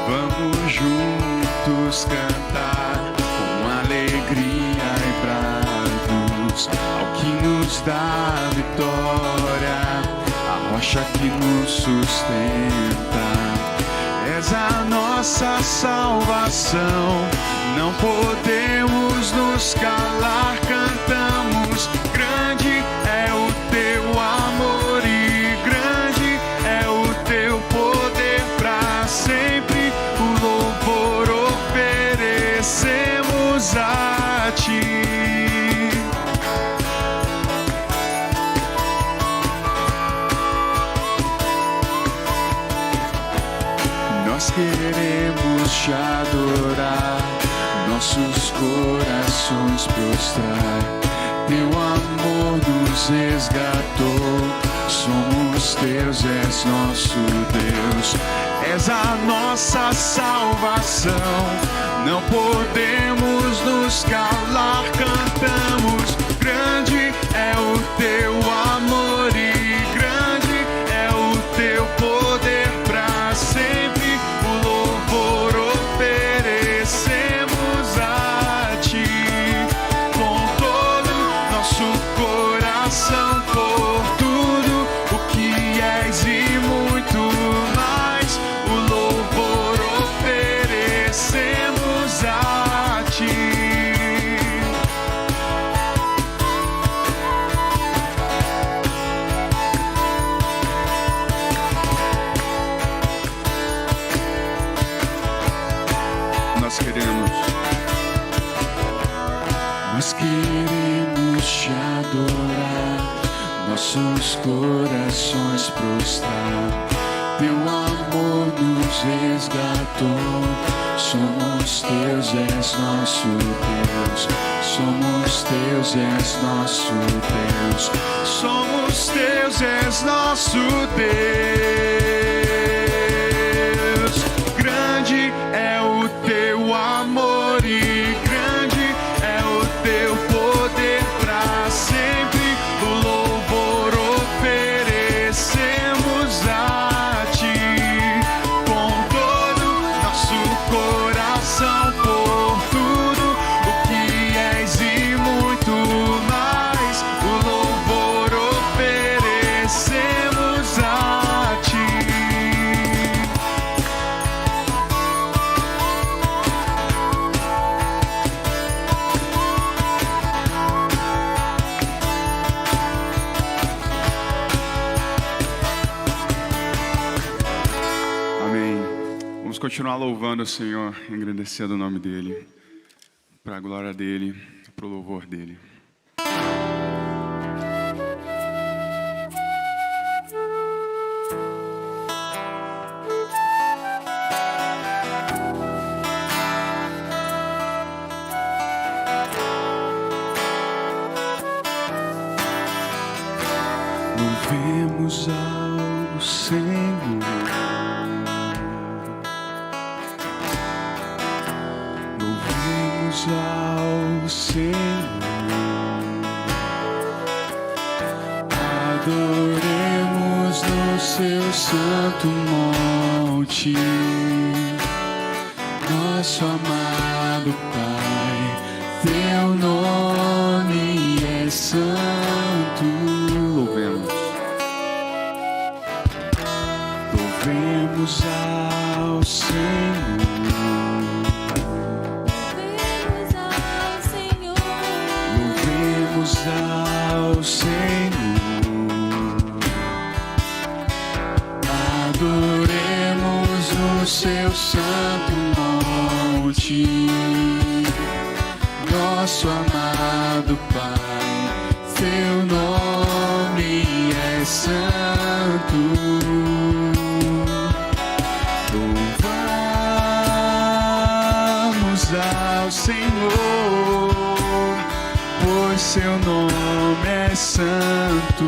Vamos juntos cantar com alegria e brados ao que nos dá vitória, a rocha que nos sustenta. És a nossa salvação, não podemos nos calar, cantamos. Grande é o teu amor e grande é o teu poder para sempre. O louvor oferecemos a ti. Nós queremos te adorar, nossos corações prostrar. Teu amor nos resgatou, somos teus, és nosso Deus. És a nossa salvação, não podemos nos calar, cantamos. Grande é o teu amor e grande é o teu poder para sempre. O louvor oferecemos a ti, com todo nosso coração, por tudo o que és e muito mais. O louvor oferecemos a ti. Nós queremos te adorar, nossos corações prostrar. Teu amor nos resgatou, somos teus, és nosso Deus. Somos teus, és nosso Deus. Somos teus, és nosso Deus. Grande é o teu amor e grande é o teu poder para sempre. O louvor oferecemos a ti, com todo nosso coração, por tudo o que és e muito mais. O louvor oferecemos a ti. Continuar louvando o Senhor, engrandecendo o nome dEle, para a glória dEle, para o louvor dEle. Louvemos ao Senhor. Ao Senhor, adoremos no seu santo monte, nosso amado Pai, teu nome é santo. Louvemos ao Senhor. Ao Senhor, adoremos no seu santo monte, nosso amado Pai, seu nome é santo. Louvamos ao Senhor, pois seu nome é santo.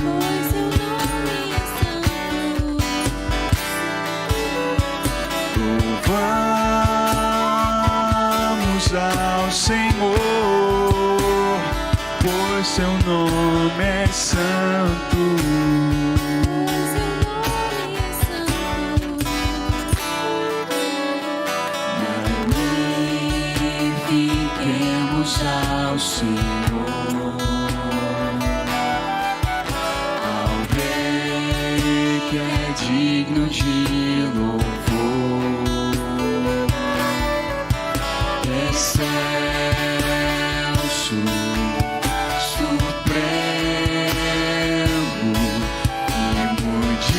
Pois seu nome é santo. Louvamos ao Senhor, pois seu nome é santo. Pois seu nome é santo. Louvamos ao Senhor, ao Rei que é digno de louvor. Excelso, supremo e muito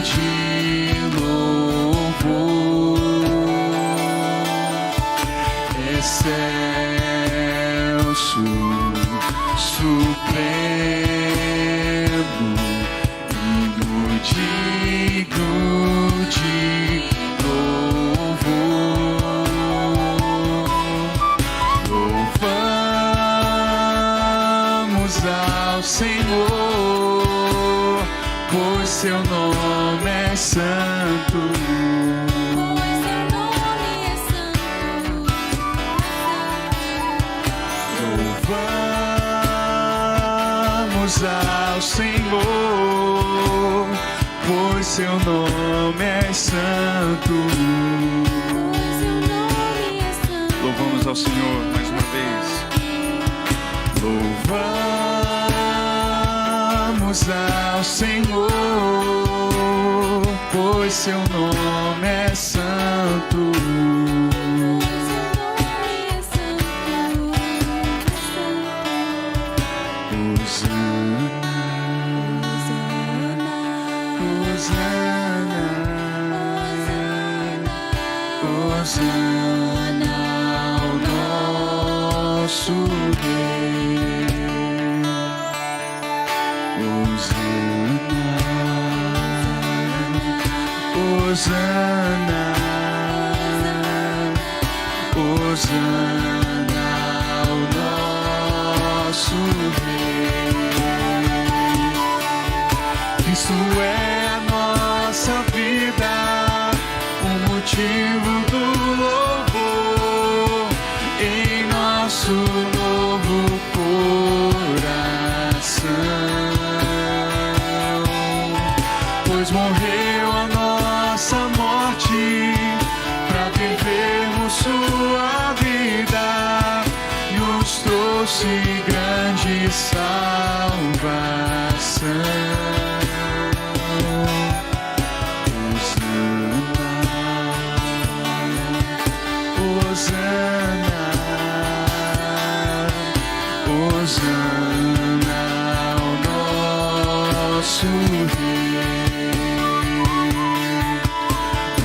digno de louvor. Excelso, supremo e muito digno de louvor. Louvamos ao Senhor, pois seu nome é santo. Pois seu nome é santo. Louvamos ao Senhor, pois seu nome é santo. Pois seu nome é santo. Louvamos ao Senhor mais uma vez. Louvamos ao Senhor, pois seu nome é santo. Pois seu nome é santo. Hosana ao nosso Rei. Hosana, Hosana ao nosso Rei. Cristo é a nossa vida, o motivo do louvor em nosso novo coração, pois morreu a nossa morte para vivermos sua vida, nos trouxe grande salvação. Hosana, Hosana ao nosso Rei.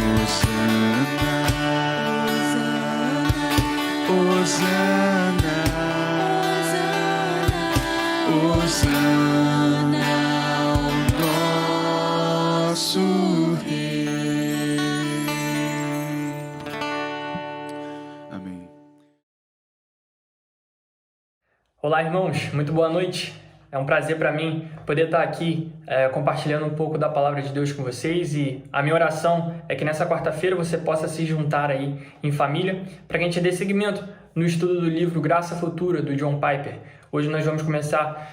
Hosana, Hosana, Hosana ao nosso Rei. Amém. Olá, irmãos, muito boa noite. É um prazer para mim poder estar aqui compartilhando um pouco da palavra de Deus com vocês, e a minha oração é que nessa quarta-feira você possa se juntar aí em família para que a gente dê seguimento no estudo do livro Graça Futura, do John Piper. Hoje nós vamos começar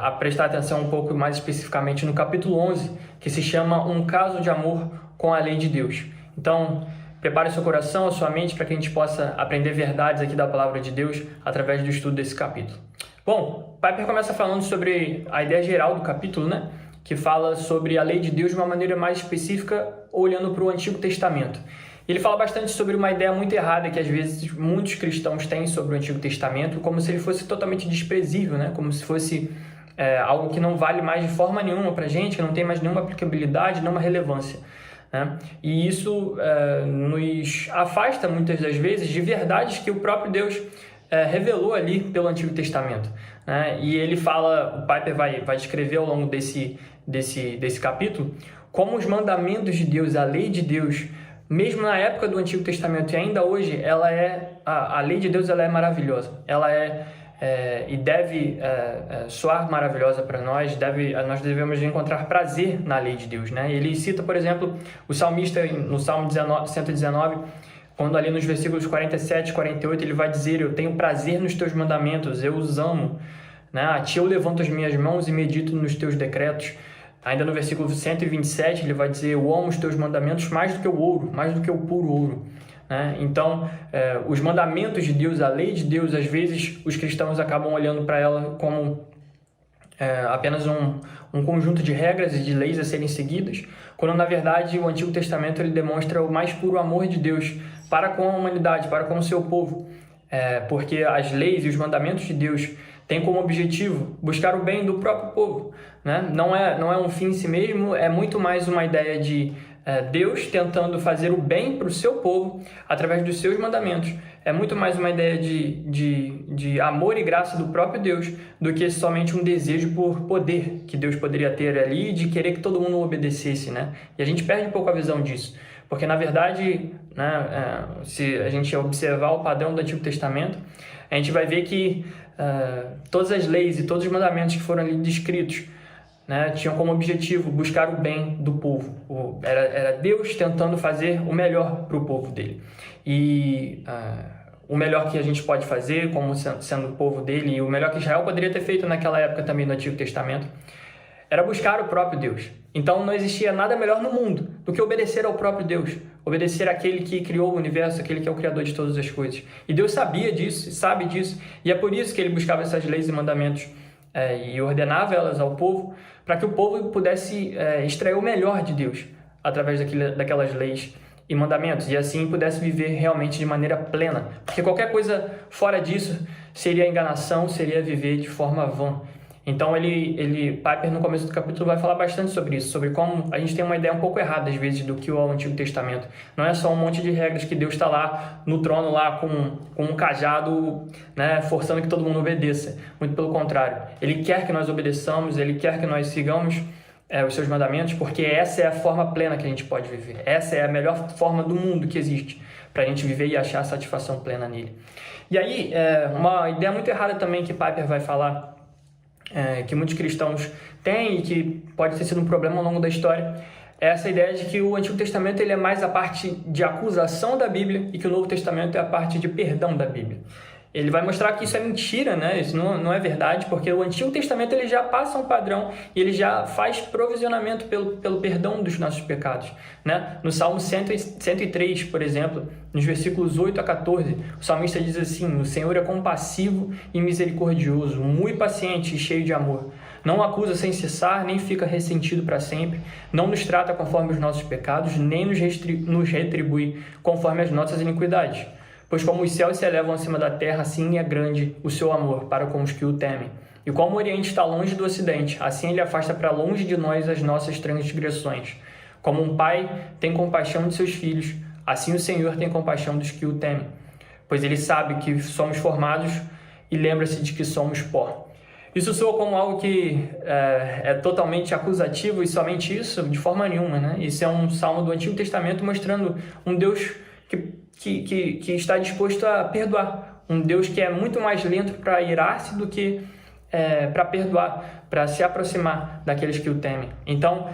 a prestar atenção um pouco mais especificamente no capítulo 11, que se chama Um Caso de Amor com a Lei de Deus. Então, prepare seu coração, a sua mente, para que a gente possa aprender verdades aqui da palavra de Deus através do estudo desse capítulo. Bom, Piper começa falando sobre a ideia geral do capítulo, né? Que fala sobre a lei de Deus de uma maneira mais específica, olhando para o Antigo Testamento. Ele fala bastante sobre uma ideia muito errada que às vezes muitos cristãos têm sobre o Antigo Testamento, como se ele fosse totalmente desprezível, né? Como se fosse algo que não vale mais de forma nenhuma para a gente, que não tem mais nenhuma aplicabilidade, nenhuma relevância, né? E isso nos afasta muitas das vezes de verdades que o próprio Deus revelou ali pelo Antigo Testamento, né? E ele fala, o Piper vai descrever ao longo desse capítulo, como os mandamentos de Deus, a lei de Deus, mesmo na época do Antigo Testamento e ainda hoje, a lei de Deus ela é maravilhosa, ela e deve soar maravilhosa para nós, nós devemos encontrar prazer na lei de Deus, né? Ele cita, por exemplo, o salmista no Salmo 119, quando ali nos versículos 47 e 48 ele vai dizer: eu tenho prazer nos teus mandamentos, eu os amo, né? A ti eu levanto as minhas mãos e medito nos teus decretos. Ainda no versículo 127 ele vai dizer: eu amo os teus mandamentos mais do que o ouro, mais do que o puro ouro. né? Então, os mandamentos de Deus, a lei de Deus, às vezes os cristãos acabam olhando para ela como apenas um conjunto de regras e de leis a serem seguidas, quando na verdade o Antigo Testamento ele demonstra o mais puro amor de Deus para com a humanidade, para com o seu povo, porque as leis e os mandamentos de Deus têm como objetivo buscar o bem do próprio povo, né? Não é um fim em si mesmo, é muito mais uma ideia de Deus tentando fazer o bem para o seu povo através dos seus mandamentos. É muito mais uma ideia de amor e graça do próprio Deus do que somente um desejo por poder que Deus poderia ter ali, de querer que todo mundo obedecesse, né? E a gente perde um pouco a visão disso, porque na verdade, né, se a gente observar o padrão do Antigo Testamento, a gente vai ver que todas as leis e todos os mandamentos que foram ali descritos, né, tinham como objetivo buscar o bem do povo. Era Deus tentando fazer o melhor para o povo dele. E o melhor que a gente pode fazer, como sendo o povo dele, e o melhor que Israel poderia ter feito naquela época também no Antigo Testamento, era buscar o próprio Deus. Então não existia nada melhor no mundo do que obedecer ao próprio Deus, obedecer àquele que criou o universo, aquele que é o criador de todas as coisas. E Deus sabia disso, sabe disso, e é por isso que ele buscava essas leis e mandamentos e ordenava elas ao povo, para que o povo pudesse extrair o melhor de Deus através daquelas leis e mandamentos, e assim pudesse viver realmente de maneira plena. Porque qualquer coisa fora disso seria enganação, seria viver de forma vã. Então Piper no começo do capítulo vai falar bastante sobre isso, sobre como a gente tem uma ideia um pouco errada às vezes do que é o Antigo Testamento. Não é só um monte de regras que Deus está lá no trono lá com um cajado, né, forçando que todo mundo obedeça. Muito pelo contrário. Ele quer que nós obedeçamos, ele quer que nós sigamos os seus mandamentos, porque essa é a forma plena que a gente pode viver. Essa é a melhor forma do mundo que existe para a gente viver e achar satisfação plena nele. E aí, uma ideia muito errada também que Piper vai falar, que muitos cristãos têm e que pode ter sido um problema ao longo da história, é essa ideia de que o Antigo Testamento ele é mais a parte de acusação da Bíblia e que o Novo Testamento é a parte de perdão da Bíblia. Ele vai mostrar que isso é mentira, né? Isso não é verdade, porque o Antigo Testamento ele já passa um padrão e ele já faz provisionamento pelo perdão dos nossos pecados, né? No Salmo 103, por exemplo, nos versículos 8 a 14, o salmista diz assim: o Senhor é compassivo e misericordioso, muito paciente e cheio de amor. Não acusa sem cessar, nem fica ressentido para sempre, não nos trata conforme os nossos pecados, nem nos retribui conforme as nossas iniquidades. Pois como os céus se elevam acima da terra, assim é grande o seu amor para com os que o temem. E como o Oriente está longe do Ocidente, assim ele afasta para longe de nós as nossas transgressões. Como um pai tem compaixão de seus filhos, assim o Senhor tem compaixão dos que o temem. Pois ele sabe que somos formados e lembra-se de que somos pó. Isso soa como algo que é totalmente acusativo e somente isso? De forma nenhuma, né? Isso é um salmo do Antigo Testamento mostrando um Deus que está disposto a perdoar. Um Deus que é muito mais lento para irar-se do que para perdoar, para se aproximar daqueles que o temem. Então,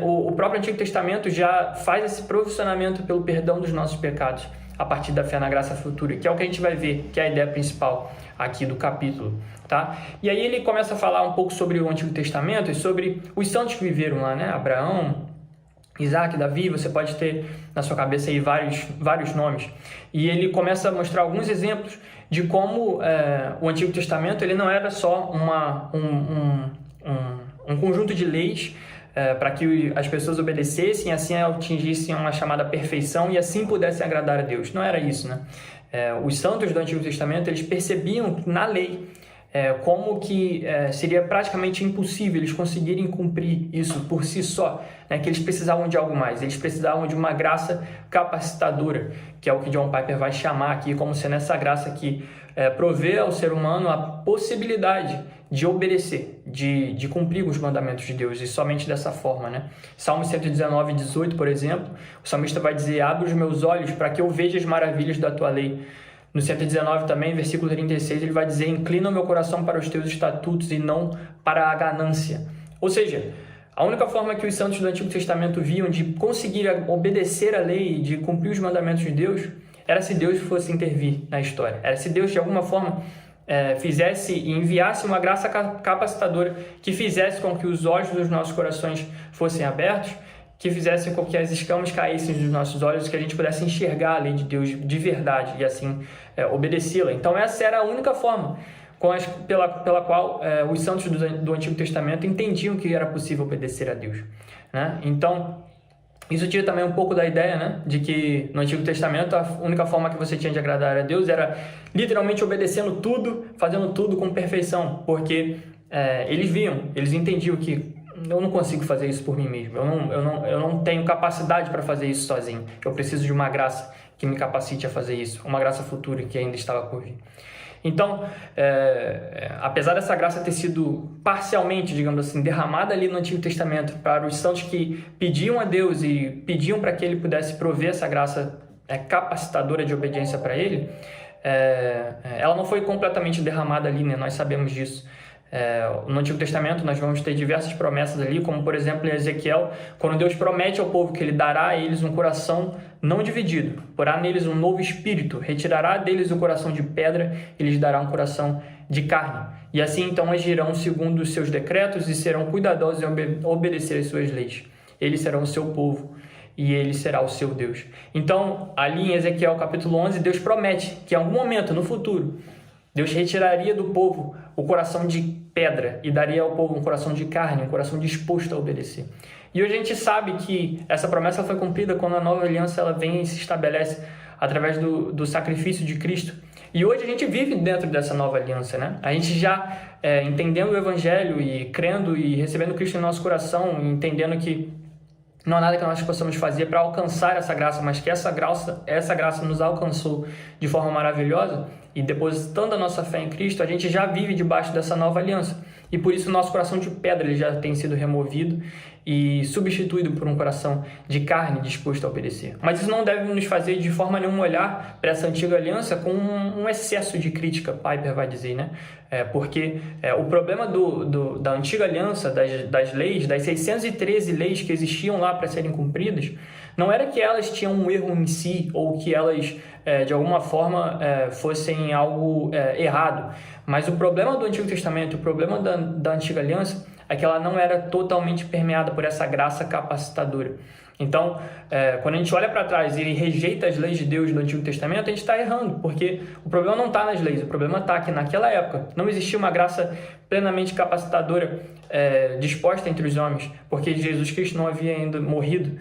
o próprio Antigo Testamento já faz esse provisionamento pelo perdão dos nossos pecados a partir da fé na graça futura, que é o que a gente vai ver, que é a ideia principal aqui do capítulo, tá? E aí ele começa a falar um pouco sobre o Antigo Testamento e sobre os santos que viveram lá, né? Abraão, Isaac, Davi, você pode ter na sua cabeça aí vários nomes. E ele começa a mostrar alguns exemplos de como o Antigo Testamento ele não era só um conjunto de leis para que as pessoas obedecessem, assim atingissem uma chamada perfeição e assim pudessem agradar a Deus. Não era isso, né? Os santos do Antigo Testamento, eles percebiam na lei como que seria praticamente impossível eles conseguirem cumprir isso por si só, né? Que eles precisavam de algo mais, eles precisavam de uma graça capacitadora, que é o que John Piper vai chamar aqui como sendo essa graça que provê ao ser humano a possibilidade de obedecer, de cumprir os mandamentos de Deus, e somente dessa forma, né? Salmo 119, 18, por exemplo, o salmista vai dizer: abre os meus olhos para que eu veja as maravilhas da tua lei. No 119 também, versículo 36, ele vai dizer: inclina o meu coração para os teus estatutos e não para a ganância. Ou seja, a única forma que os santos do Antigo Testamento viam de conseguir obedecer a lei, de cumprir os mandamentos de Deus, era se Deus fosse intervir na história. Era se Deus, de alguma forma, fizesse e enviasse uma graça capacitadora que fizesse com que os olhos dos nossos corações fossem abertos que fizessem com que as escamas caíssem dos nossos olhos, que a gente pudesse enxergar a lei de Deus de verdade e assim obedecê-la. Então essa era a única forma pela qual os santos do Antigo Testamento entendiam que era possível obedecer a Deus, né? Então isso tira também um pouco da ideia, né, de que no Antigo Testamento a única forma que você tinha de agradar a Deus era literalmente obedecendo tudo, fazendo tudo com perfeição, porque eles entendiam que eu não consigo fazer isso por mim mesmo, eu não tenho capacidade para fazer isso sozinho, eu preciso de uma graça que me capacite a fazer isso, uma graça futura que ainda estava por vir. Então, apesar dessa graça ter sido parcialmente, digamos assim, derramada ali no Antigo Testamento para os santos que pediam a Deus e pediam para que Ele pudesse prover essa graça capacitadora de obediência para Ele, ela não foi completamente derramada ali, né? Nós sabemos disso. No Antigo Testamento nós vamos ter diversas promessas ali, como por exemplo em Ezequiel, quando Deus promete ao povo que Ele dará a eles um coração não dividido, porá neles um novo espírito, retirará deles o coração de pedra e lhes dará um coração de carne. E assim então agirão segundo os seus decretos e serão cuidadosos em obedecer as suas leis. Eles serão o seu povo e Ele será o seu Deus. Então ali em Ezequiel capítulo 11, Deus promete que em algum momento no futuro Deus retiraria do povo o coração de pedra e daria ao povo um coração de carne, um coração disposto a obedecer. E hoje a gente sabe que essa promessa foi cumprida quando a nova aliança ela vem e se estabelece através do sacrifício de Cristo. E hoje a gente vive dentro dessa nova aliança, né? A gente já entendendo o Evangelho e crendo e recebendo Cristo em nosso coração, entendendo que não há nada que nós possamos fazer para alcançar essa graça, mas que essa graça nos alcançou de forma maravilhosa, e depositando a nossa fé em Cristo, a gente já vive debaixo dessa nova aliança. E por isso o nosso coração de pedra ele já tem sido removido e substituído por um coração de carne disposto a obedecer. Mas isso não deve nos fazer de forma nenhuma olhar para essa antiga aliança com um excesso de crítica, Piper vai dizer, né? Porque o problema da antiga aliança, das leis, das 613 leis que existiam lá para serem cumpridas, não era que elas tinham um erro em si ou que elas, de alguma forma, fossem algo errado. Mas o problema do Antigo Testamento, o problema da antiga aliança, é que ela não era totalmente permeada por essa graça capacitadora. Então, quando a gente olha para trás e rejeita as leis de Deus do Antigo Testamento, a gente está errando, porque o problema não está nas leis, o problema está que naquela época não existia uma graça plenamente capacitadora disposta entre os homens, porque Jesus Cristo não havia ainda morrido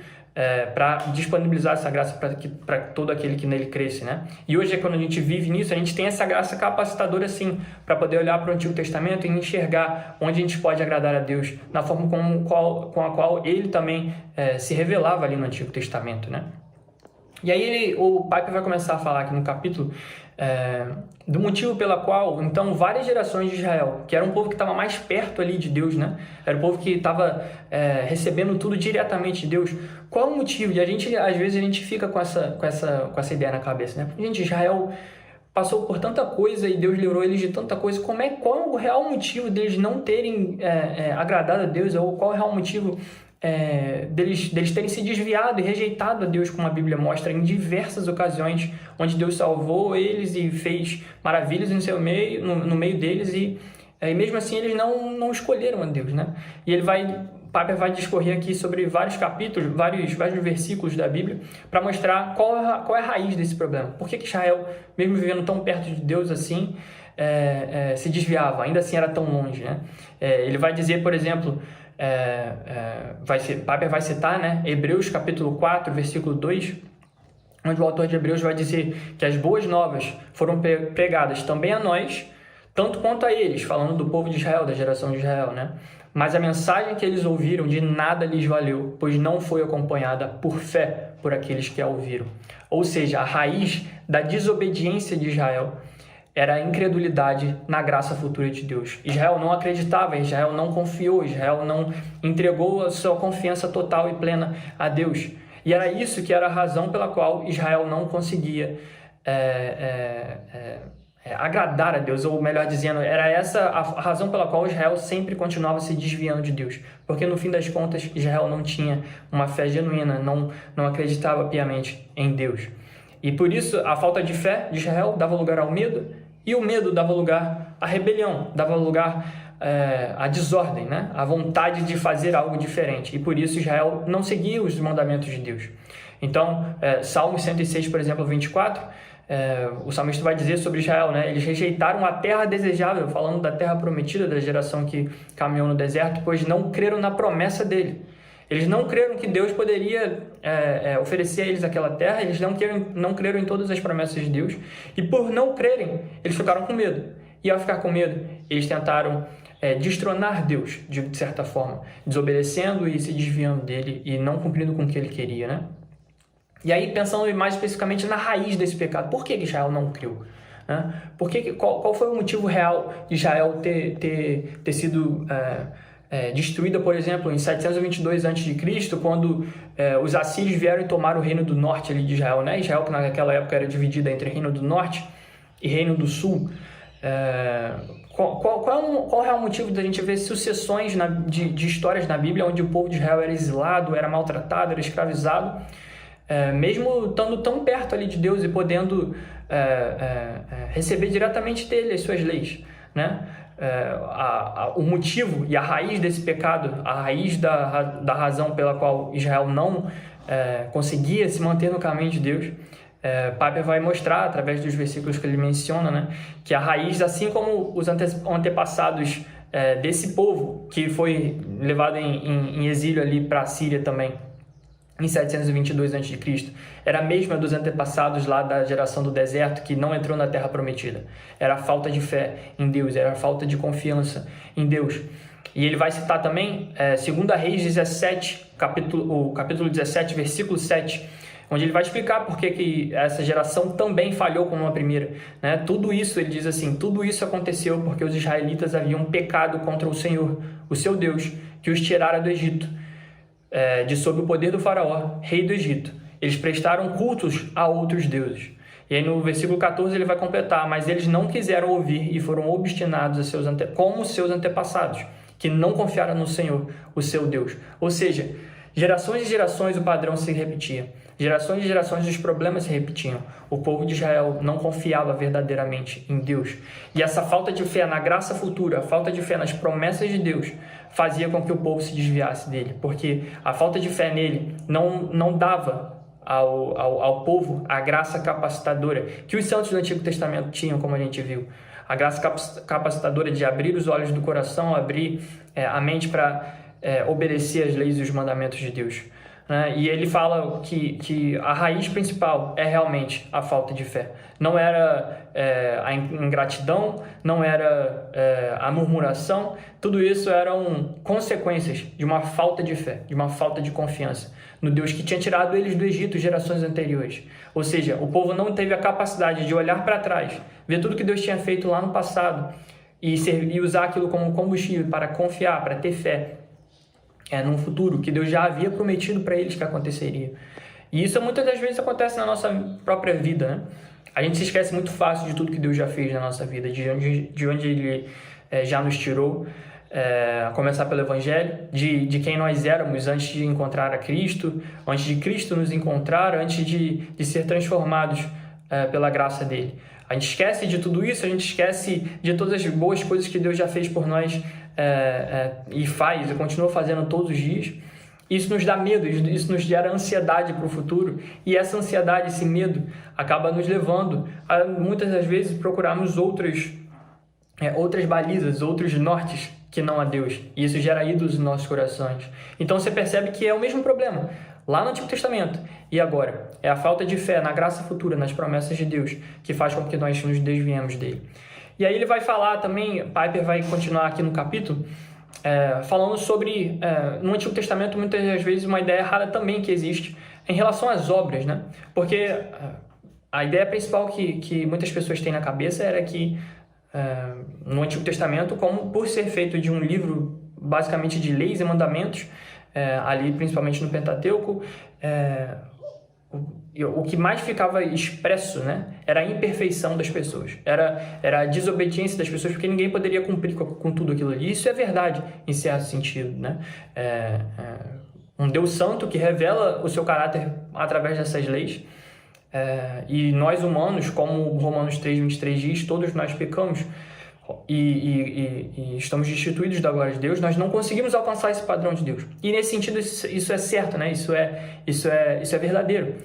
para disponibilizar essa graça para todo aquele que nele cresce, né? E hoje, quando a gente vive nisso, a gente tem essa graça capacitadora, sim, para poder olhar para o Antigo Testamento e enxergar onde a gente pode agradar a Deus, na forma com a qual Ele também se revelava ali no Antigo Testamento, né? E aí o Piper vai começar a falar aqui no capítulo do motivo pela qual, então, várias gerações de Israel, que era um povo que estava mais perto ali de Deus, né? Era um povo que estava recebendo tudo diretamente de Deus. Qual o motivo? E às vezes a gente fica com essa ideia na cabeça, né? Gente, Israel passou por tanta coisa e Deus livrou eles de tanta coisa. Qual é o real motivo deles não terem agradado a Deus? Ou qual é o real motivo deles terem se desviado e rejeitado a Deus, como a Bíblia mostra em diversas ocasiões, onde Deus salvou eles e fez maravilhas no meio deles, e mesmo assim eles não escolheram a Deus, né? E Piper vai discorrer aqui sobre vários capítulos, vários versículos da Bíblia, para mostrar qual é a raiz desse problema. Por que Israel, mesmo vivendo tão perto de Deus assim, se desviava, ainda assim era tão longe, né? Ele vai dizer, por exemplo, Piper vai citar, né, Hebreus capítulo 4, versículo 2, onde o autor de Hebreus vai dizer que as boas novas foram pregadas também a nós, tanto quanto a eles, falando do povo de Israel, da geração de Israel, né? Mas a mensagem que eles ouviram de nada lhes valeu, pois não foi acompanhada por fé por aqueles que a ouviram. Ou seja, a raiz da desobediência de Israel era a incredulidade na graça futura de Deus. Israel não acreditava, Israel não confiou, Israel não entregou a sua confiança total e plena a Deus. E era isso que era a razão pela qual Israel não conseguia agradar a Deus, ou melhor dizendo, era essa a razão pela qual Israel sempre continuava se desviando de Deus, porque no fim das contas Israel não tinha uma fé genuína, não acreditava piamente em Deus. E por isso a falta de fé de Israel dava lugar ao medo, e o medo dava lugar à rebelião, dava lugar a desordem, né? A vontade de fazer algo diferente. E por isso Israel não seguia os mandamentos de Deus. Então, Salmo 106, por exemplo, 24, o salmista vai dizer sobre Israel, né? Eles rejeitaram a terra desejável, falando da terra prometida, da geração que caminhou no deserto, pois não creram na promessa dele. Eles não creram que Deus poderia oferecer a eles aquela terra, eles não creram em todas as promessas de Deus, e por não crerem, eles ficaram com medo. E ao ficar com medo, eles tentaram destronar Deus, de certa forma, desobedecendo e se desviando dele e não cumprindo com o que ele queria, né? E aí, pensando mais especificamente na raiz desse pecado, por que Israel não creu? Né? Qual foi o motivo real de Israel ter sido destruída, por exemplo, em 722 a.C., quando os assírios vieram e tomaram o reino do norte ali de Israel, né? Israel, que naquela época era dividida entre reino do norte e reino do sul. Qual é o motivo da gente ver sucessões de histórias na Bíblia onde o povo de Israel era exilado, era maltratado, era escravizado, mesmo estando tão perto ali de Deus e podendo receber diretamente dele as suas leis, né? O motivo e a raiz desse pecado, a raiz da razão pela qual Israel não conseguia se manter no caminho de Deus, Piper vai mostrar, através dos versículos que ele menciona, né, que a raiz, assim como os antepassados desse povo, que foi levado em exílio ali para a Síria também, em 722 a.C., era a mesma dos antepassados lá da geração do deserto, que não entrou na Terra Prometida. Era a falta de fé em Deus, era a falta de confiança em Deus. E ele vai citar também 2 Reis 17, capítulo 17, versículo 7, onde ele vai explicar por que essa geração também falhou como a primeira, né? Tudo isso, ele diz assim, tudo isso aconteceu porque os israelitas haviam pecado contra o Senhor, o seu Deus, que os tirara do Egito, de sob o poder do faraó, rei do Egito. Eles prestaram cultos a outros deuses. E aí no versículo 14 ele vai completar, mas eles não quiseram ouvir e foram obstinados como seus antepassados, que não confiaram no Senhor, o seu Deus. Ou seja, gerações e gerações o padrão se repetia. Gerações e gerações os problemas se repetiam. O povo de Israel não confiava verdadeiramente em Deus. E essa falta de fé na graça futura, a falta de fé nas promessas de Deus, fazia com que o povo se desviasse dele. Porque a falta de fé nele não dava ao povo a graça capacitadora que os santos do Antigo Testamento tinham, como a gente viu. A graça capacitadora de abrir os olhos do coração, abrir a mente para obedecer às leis e os mandamentos de Deus. E ele fala que a raiz principal é realmente a falta de fé. Não era a ingratidão, não era a murmuração, tudo isso eram consequências de uma falta de fé, de uma falta de confiança no Deus que tinha tirado eles do Egito gerações anteriores. Ou seja, o povo não teve a capacidade de olhar para trás, ver tudo que Deus tinha feito lá no passado e usar aquilo como combustível para confiar, para ter fé num futuro que Deus já havia prometido para eles que aconteceria. E isso muitas das vezes acontece na nossa própria vida, né? A gente se esquece muito fácil de tudo que Deus já fez na nossa vida, de onde Ele já nos tirou, a começar pelo Evangelho, de quem nós éramos antes de encontrar a Cristo, antes de Cristo nos encontrar, antes de ser transformados pela graça dEle. A gente esquece de tudo isso, a gente esquece de todas as boas coisas que Deus já fez por nós e faz e continua fazendo todos os dias. Isso nos dá medo, isso nos gera ansiedade para o futuro, e essa ansiedade, esse medo, acaba nos levando a muitas das vezes procurarmos outras balizas, outros nortes que não a Deus, e isso gera ídolos nos nossos corações. Então você percebe que é o mesmo problema lá no Antigo Testamento e agora. É a falta de fé na graça futura, nas promessas de Deus, que faz com que nós nos desviemos dele. E aí ele vai falar também, Piper vai continuar aqui no capítulo, falando sobre, no Antigo Testamento, muitas das vezes, uma ideia errada também que existe em relação às obras, né? Porque a ideia principal que muitas pessoas têm na cabeça era que, no Antigo Testamento, como por ser feito de um livro, basicamente, de leis e mandamentos, ali, principalmente no Pentateuco, o que mais ficava expresso, né, era a imperfeição das pessoas, era a desobediência das pessoas, porque ninguém poderia cumprir com tudo aquilo ali. Isso é verdade, em certo sentido, né? Um Deus santo que revela o seu caráter através dessas leis, e nós humanos, como Romanos 3:23 diz, todos nós pecamos, e estamos destituídos da glória de Deus, nós não conseguimos alcançar esse padrão de Deus. E nesse sentido isso é certo, né? Isso é verdadeiro.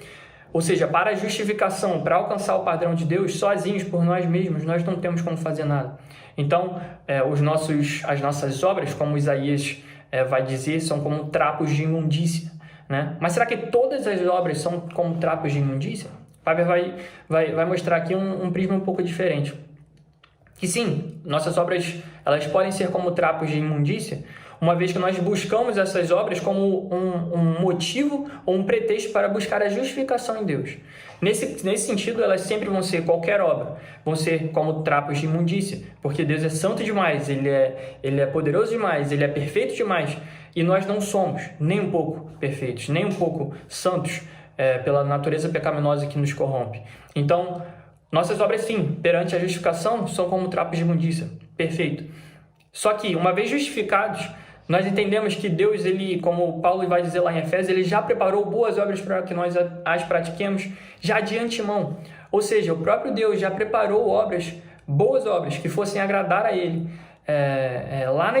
Ou seja, para a justificação, para alcançar o padrão de Deus, sozinhos, por nós mesmos, nós não temos como fazer nada. Então, as nossas obras, como Isaías vai dizer, são como trapos de imundícia, né? Mas será que todas as obras são como trapos de imundícia? Faber vai mostrar aqui um prisma um pouco diferente. Que sim, nossas obras elas podem ser como trapos de imundícia, uma vez que nós buscamos essas obras como um motivo ou um pretexto para buscar a justificação em Deus. Nesse sentido, elas sempre vão ser qualquer obra, vão ser como trapos de imundícia, porque Deus é santo demais, Ele é poderoso demais, Ele é perfeito demais, e nós não somos nem um pouco perfeitos, nem um pouco santos, pela natureza pecaminosa que nos corrompe. Então, nossas obras, sim, perante a justificação, são como trapos de imundícia. Perfeito. Só que, uma vez justificados, nós entendemos que Deus, Ele, como Paulo vai dizer lá em Efésios, Ele já preparou boas obras para que nós as pratiquemos já de antemão. Ou seja, o próprio Deus já preparou boas obras, que fossem agradar a Ele lá na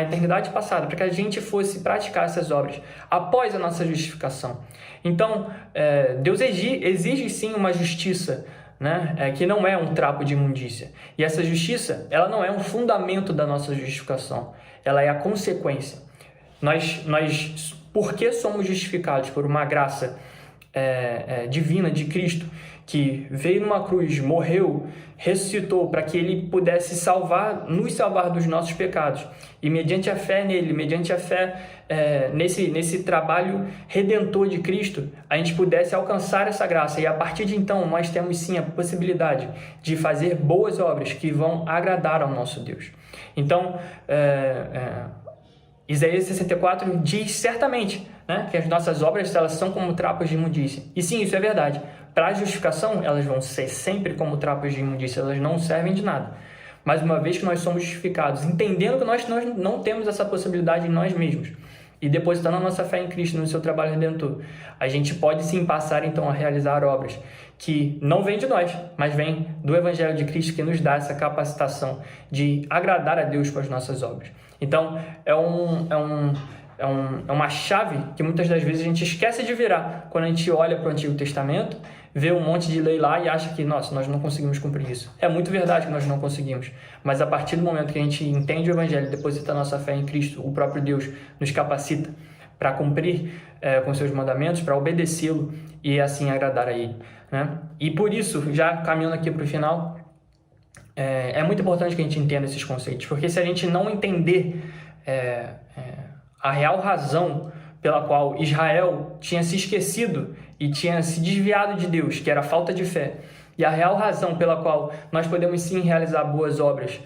eternidade passada, para que a gente fosse praticar essas obras após a nossa justificação. Então, Deus exige sim uma justiça, né? Que não é um trapo de imundícia. E essa justiça, ela não é um fundamento da nossa justificação, ela é a consequência. Nós porque somos justificados por uma graça divina de Cristo, que veio numa cruz, morreu, ressuscitou para que Ele pudesse nos salvar dos nossos pecados. E mediante a fé nele, mediante a fé nesse trabalho redentor de Cristo, a gente pudesse alcançar essa graça. E a partir de então, nós temos sim a possibilidade de fazer boas obras que vão agradar ao nosso Deus. Então, Isaías 64 diz certamente, né, que as nossas obras elas são como trapos de imundícia. E sim, isso é verdade. Para a justificação, elas vão ser sempre como trapos de imundícia, elas não servem de nada. Mas uma vez que nós somos justificados, entendendo que nós não temos essa possibilidade em nós mesmos, e depositando a nossa fé em Cristo no seu trabalho redentor, a gente pode sim passar então a realizar obras que não vêm de nós, mas vêm do Evangelho de Cristo, que nos dá essa capacitação de agradar a Deus com as nossas obras. Então, é uma chave que muitas das vezes a gente esquece de virar quando a gente olha para o Antigo Testamento, vê um monte de lei lá e acha que, nossa, nós não conseguimos cumprir isso. É muito verdade que nós não conseguimos, mas a partir do momento que a gente entende o Evangelho, deposita a nossa fé em Cristo, o próprio Deus nos capacita para cumprir com seus mandamentos, para obedecê-lo e assim agradar a Ele, né? E por isso, já caminhando aqui para o final, é muito importante que a gente entenda esses conceitos, porque se a gente não entender a real razão pela qual Israel tinha se esquecido e tinha se desviado de Deus, que era a falta de fé, e a real razão pela qual nós podemos sim realizar boas obras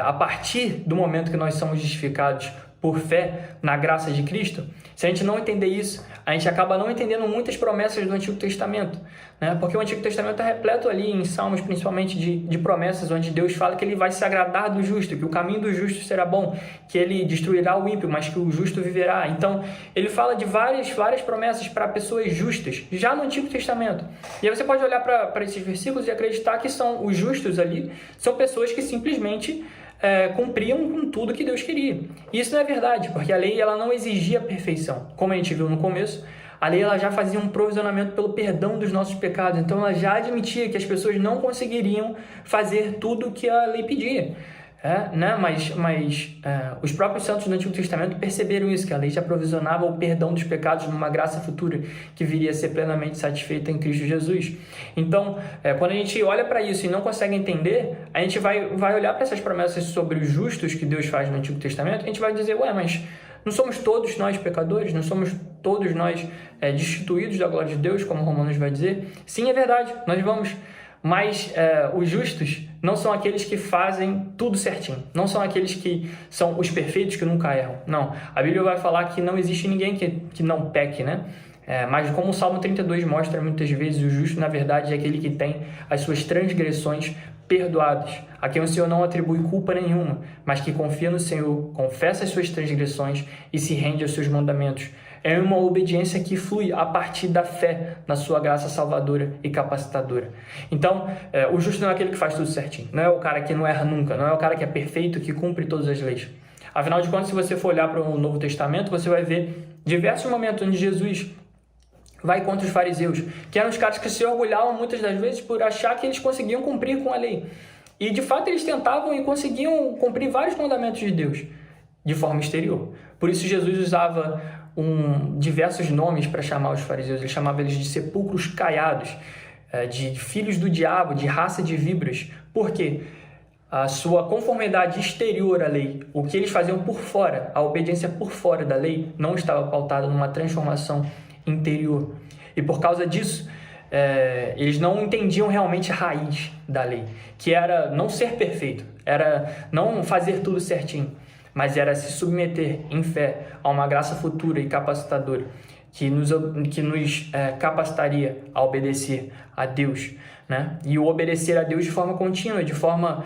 a partir do momento que nós somos justificados por fé na graça de Cristo, se a gente não entender isso, a gente acaba não entendendo muitas promessas do Antigo Testamento, né? Porque o Antigo Testamento é repleto ali em Salmos, principalmente de promessas, onde Deus fala que Ele vai se agradar do justo, que o caminho do justo será bom, que Ele destruirá o ímpio, mas que o justo viverá. Então, Ele fala de várias promessas para pessoas justas, já no Antigo Testamento. E aí você pode olhar para esses versículos e acreditar que são os justos ali, são pessoas que simplesmente cumpriam com tudo que Deus queria. E isso não é verdade, porque a lei ela não exigia perfeição. Como a gente viu no começo, a lei ela já fazia um provisionamento pelo perdão dos nossos pecados. Então ela já admitia que as pessoas não conseguiriam fazer tudo o que a lei pedia. Né? Mas os próprios santos do Antigo Testamento perceberam isso, que a lei já provisionava o perdão dos pecados numa graça futura que viria a ser plenamente satisfeita em Cristo Jesus. Então, quando a gente olha para isso e não consegue entender, a gente vai olhar para essas promessas sobre os justos que Deus faz no Antigo Testamento, e a gente vai dizer, mas não somos todos nós pecadores? Não somos todos nós destituídos da glória de Deus, como Romanos vai dizer? Sim, é verdade, nós vamos... Mas os justos não são aqueles que fazem tudo certinho. Não são aqueles que são os perfeitos que nunca erram. Não. A Bíblia vai falar que não existe ninguém que não peque, né? Mas como o Salmo 32 mostra muitas vezes, o justo, na verdade, é aquele que tem as suas transgressões perdoadas, a quem o Senhor não atribui culpa nenhuma, mas que confia no Senhor, confessa as suas transgressões e se rende aos seus mandamentos É uma obediência que flui a partir da fé na sua graça salvadora e capacitadora. Então, o justo não é aquele que faz tudo certinho. Não é o cara que não erra nunca. Não é o cara que é perfeito, que cumpre todas as leis. Afinal de contas, se você for olhar para o Novo Testamento, você vai ver diversos momentos onde Jesus vai contra os fariseus, que eram os caras que se orgulhavam muitas das vezes por achar que eles conseguiam cumprir com a lei. E de fato eles tentavam e conseguiam cumprir vários mandamentos de Deus de forma exterior. Por isso Jesus usava diversos nomes para chamar os fariseus. Ele chamava eles de sepulcros caiados, de filhos do diabo, de raça de víboras. Por quê? A sua conformidade exterior à lei, o que eles faziam por fora, a obediência por fora da lei, não estava pautada numa transformação interior. E por causa disso, eles não entendiam realmente a raiz da lei, que era não ser perfeito, era não fazer tudo certinho, mas era se submeter em fé a uma graça futura e capacitadora, que nos capacitaria a obedecer a Deus, né? E o obedecer a Deus de forma contínua, de forma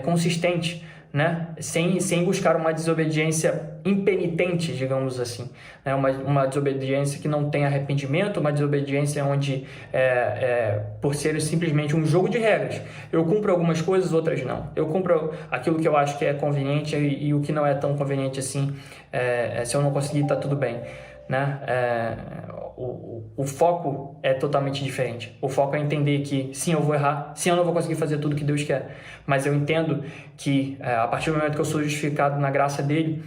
consistente, né? Sem buscar uma desobediência impenitente, digamos assim, né? Uma desobediência que não tem arrependimento, uma desobediência onde, por ser simplesmente um jogo de regras, eu cumpro algumas coisas, outras não. Eu cumpro aquilo que eu acho que é conveniente e o que não é tão conveniente assim, se eu não conseguir, tá tudo bem, né? O foco é totalmente diferente. O foco é entender que sim, eu vou errar, sim, eu não vou conseguir fazer tudo que Deus quer, mas eu entendo que a partir do momento que eu sou justificado na graça dele,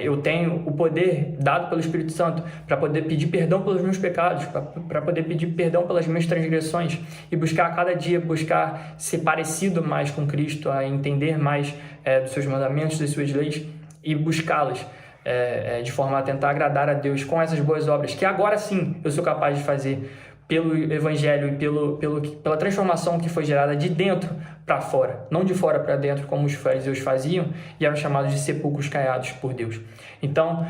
eu tenho o poder dado pelo Espírito Santo para poder pedir perdão pelos meus pecados, para poder pedir perdão pelas minhas transgressões e buscar a cada dia, buscar ser parecido mais com Cristo, a entender mais dos seus mandamentos, das suas leis e buscá-las de forma a tentar agradar a Deus com essas boas obras, que agora sim eu sou capaz de fazer pelo Evangelho e pela transformação que foi gerada de dentro para fora, não de fora para dentro, como os fariseus faziam e eram chamados de sepulcros caiados por Deus. Então,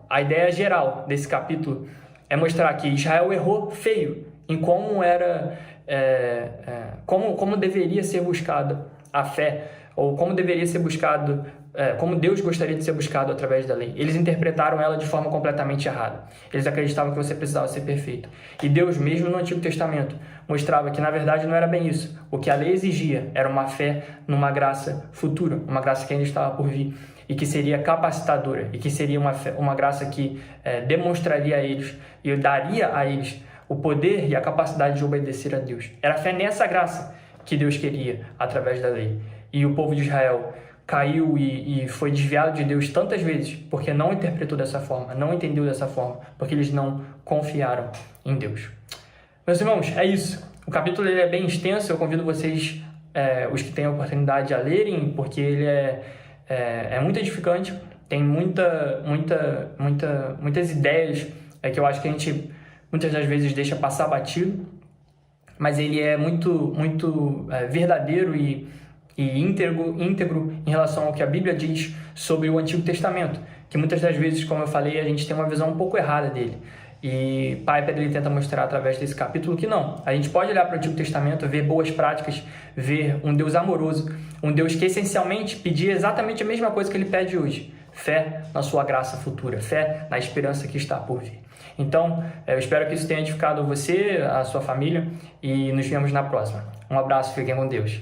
a ideia geral desse capítulo é mostrar que Israel errou feio em como como deveria ser buscada a fé, ou como deveria ser buscado, como Deus gostaria de ser buscado através da lei. Eles interpretaram ela de forma completamente errada. Eles acreditavam que você precisava ser perfeito. E Deus, mesmo no Antigo Testamento, mostrava que, na verdade, não era bem isso. O que a lei exigia era uma fé numa graça futura, uma graça que ainda estava por vir, e que seria capacitadora, e que seria uma graça que demonstraria a eles e daria a eles o poder e a capacidade de obedecer a Deus. Era a fé nessa graça que Deus queria através da lei. E o povo de Israel caiu e foi desviado de Deus tantas vezes porque não interpretou dessa forma, não entendeu dessa forma, porque eles não confiaram em Deus. Meus irmãos, é isso. O capítulo ele é bem extenso, eu convido vocês, os que têm a oportunidade, a lerem, porque ele é muito edificante, tem muitas ideias que eu acho que a gente muitas das vezes deixa passar batido, mas ele é muito verdadeiro e íntegro em relação ao que a Bíblia diz sobre o Antigo Testamento, que muitas das vezes, como eu falei, a gente tem uma visão um pouco errada dele. E Piper ele tenta mostrar através desse capítulo que não. A gente pode olhar para o Antigo Testamento, ver boas práticas, ver um Deus amoroso, um Deus que essencialmente pedia exatamente a mesma coisa que ele pede hoje: fé na sua graça futura, fé na esperança que está por vir. Então, eu espero que isso tenha edificado você, a sua família, e nos vemos na próxima. Um abraço, fiquem com Deus.